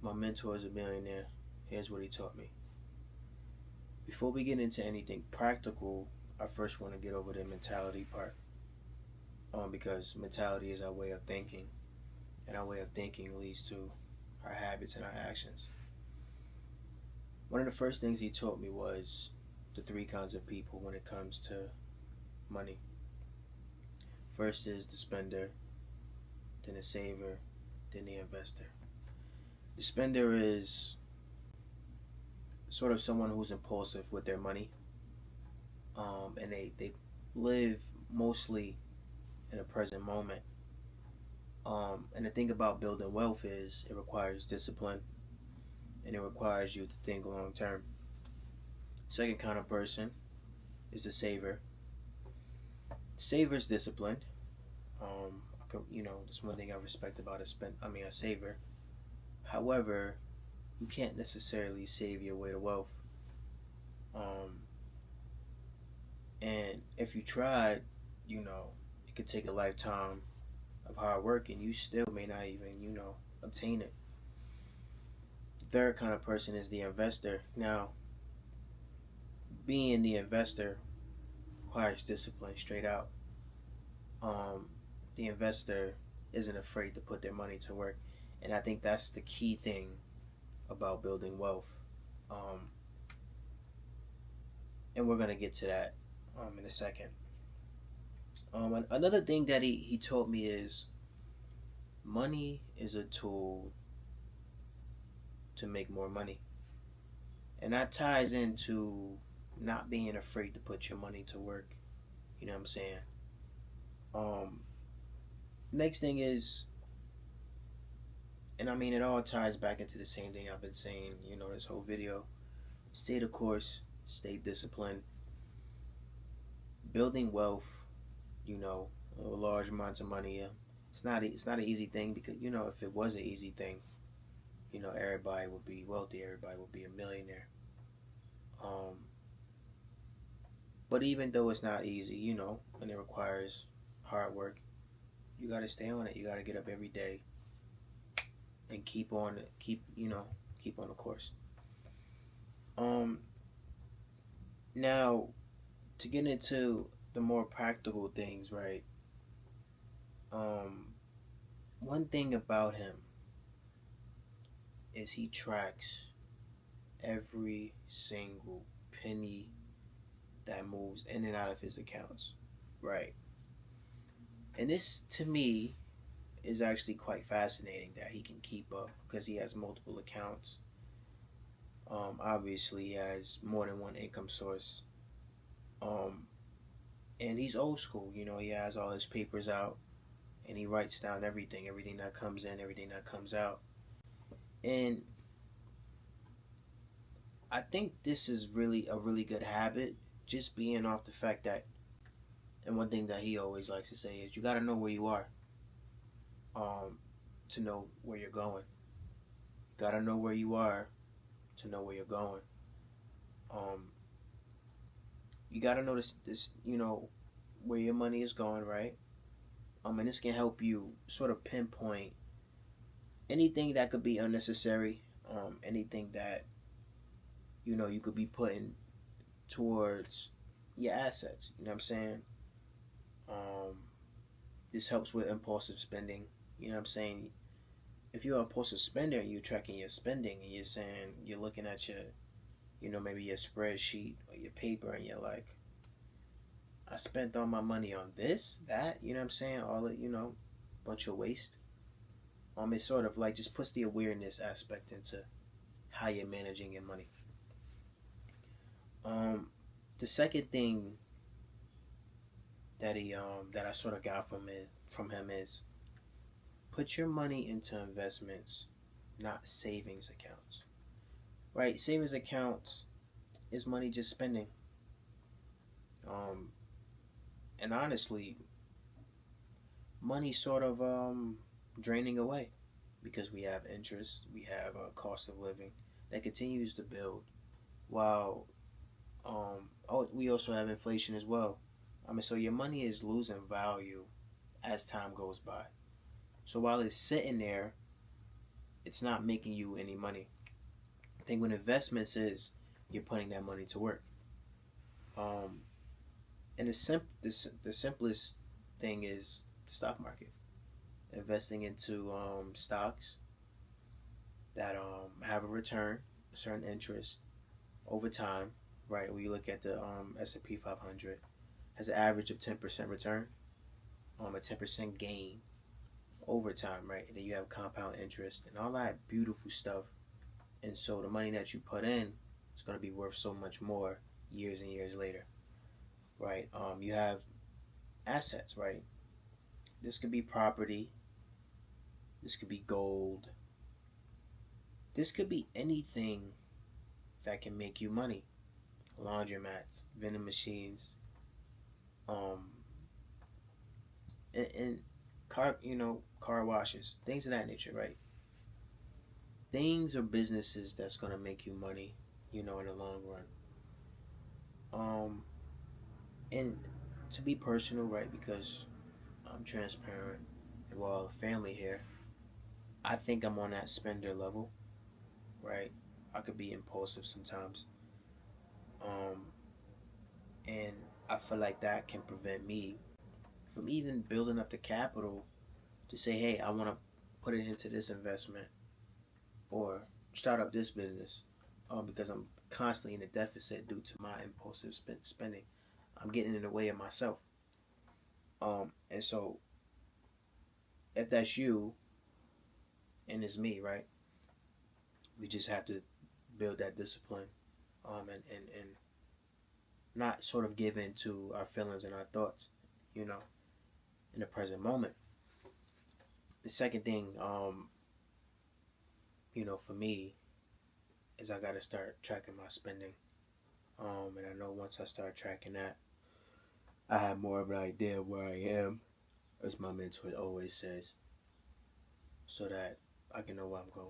My mentor is a millionaire. Here's what he taught me. Before we get into anything practical, I first want to get over the mentality part. Because mentality is our way of thinking, and our way of thinking leads to our habits and our actions. One of the first things he taught me was the three kinds of people when it comes to money. First is the spender, then the saver, then the investor. The spender is sort of someone who's impulsive with their money, and they live mostly in the present moment. And the thing about building wealth is it requires discipline and it requires you to think long term. Second kind of person is the saver. The saver is disciplined. That's one thing I respect about a saver. However, you can't necessarily save your way to wealth. Um, and if you tried, it could take a lifetime of hard work and you still may not even, obtain it. The third kind of person is the investor. Now, being the investor requires discipline straight out. Um, the investor isn't afraid to put their money to work. And I think that's the key thing about building wealth. Um, and we're going to get to that in a second. Another thing that he taught me is money is a tool to make more money. And that ties into not being afraid to put your money to work. You know what I'm saying? Um, Next thing is, and I mean, it all ties back into the same thing I've been saying, this whole video. Stay the course, stay disciplined. Building wealth, large amounts of money. It's not an easy thing because if it was an easy thing, everybody would be wealthy, everybody would be a millionaire. Um, but even though it's not easy, and it requires hard work, you got to stay on it. You got to get up every day and keep on the course. Um, Now to get into the more practical things, right? Um, One thing about him is he tracks every single penny that moves in and out of his accounts, right? And this, to me, is actually quite fascinating that he can keep up because he has multiple accounts. Obviously, he has more than one income source. Um, and he's old school. He has all his papers out and he writes down everything that comes in, everything that comes out. And I think this is really a really good habit, just being off the fact that, and one thing that he always likes to say is, you got to know where you are, um, to know where you're going. You got to know where you are to know where you're going. Um, you got to know where your money is going, right? And this can help you sort of pinpoint anything that could be unnecessary, anything that you could be putting towards your assets. You know what I'm saying? Um, this helps with impulsive spending. You know what I'm saying? If you're an impulsive spender and you're tracking your spending and you're looking at your, maybe your spreadsheet or your paper and you're like, I spent all my money on this, that, you know what I'm saying? All it, bunch of waste. It sort of like just puts the awareness aspect into how you're managing your money. Um, the second thing that I sort of got from him is put your money into investments, not savings accounts. Right? Savings accounts is money just spending. Um, and honestly, money sort of draining away because we have interest, we have a cost of living that continues to build, while we also have inflation as well. So your money is losing value as time goes by. So while it's sitting there, it's not making you any money. I think what investments is, you're putting that money to work. Um, and the simplest thing is the stock market. Investing into stocks that have a return, a certain interest over time, right? When you look at the S&P 500, has an average of 10% return, a 10% gain over time, right? And then you have compound interest and all that beautiful stuff. And so the money that you put in is going to be worth so much more years and years later, right? You have assets, right? This could be property, this could be gold, this could be anything that can make you money. Laundromats, vending machines, um, and car washes, things of that nature, right? Things or businesses that's gonna make you money, in the long run. Um, and to be personal, right? Because I'm transparent and we're all a family here. I think I'm on that spender level, right? I could be impulsive sometimes, um, and I feel like that can prevent me from even building up the capital to say, hey, I want to put it into this investment or start up this business, because I'm constantly in a deficit due to my impulsive spending. I'm getting in the way of myself. And so if that's you and it's me, right, we just have to build that discipline, and not sort of give in to our feelings and our thoughts, you know, in the present moment. The second thing, for me is I got to start tracking my spending. And I know once I start tracking that, I have more of an idea of where I am, as my mentor always says, so that I can know where I'm going.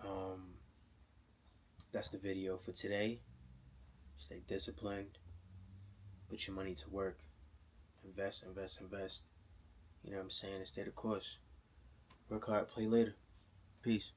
Um, that's the video for today. Stay disciplined. Put your money to work. Invest, invest, invest. You know what I'm saying? And stay the course. Work hard, play later. Peace.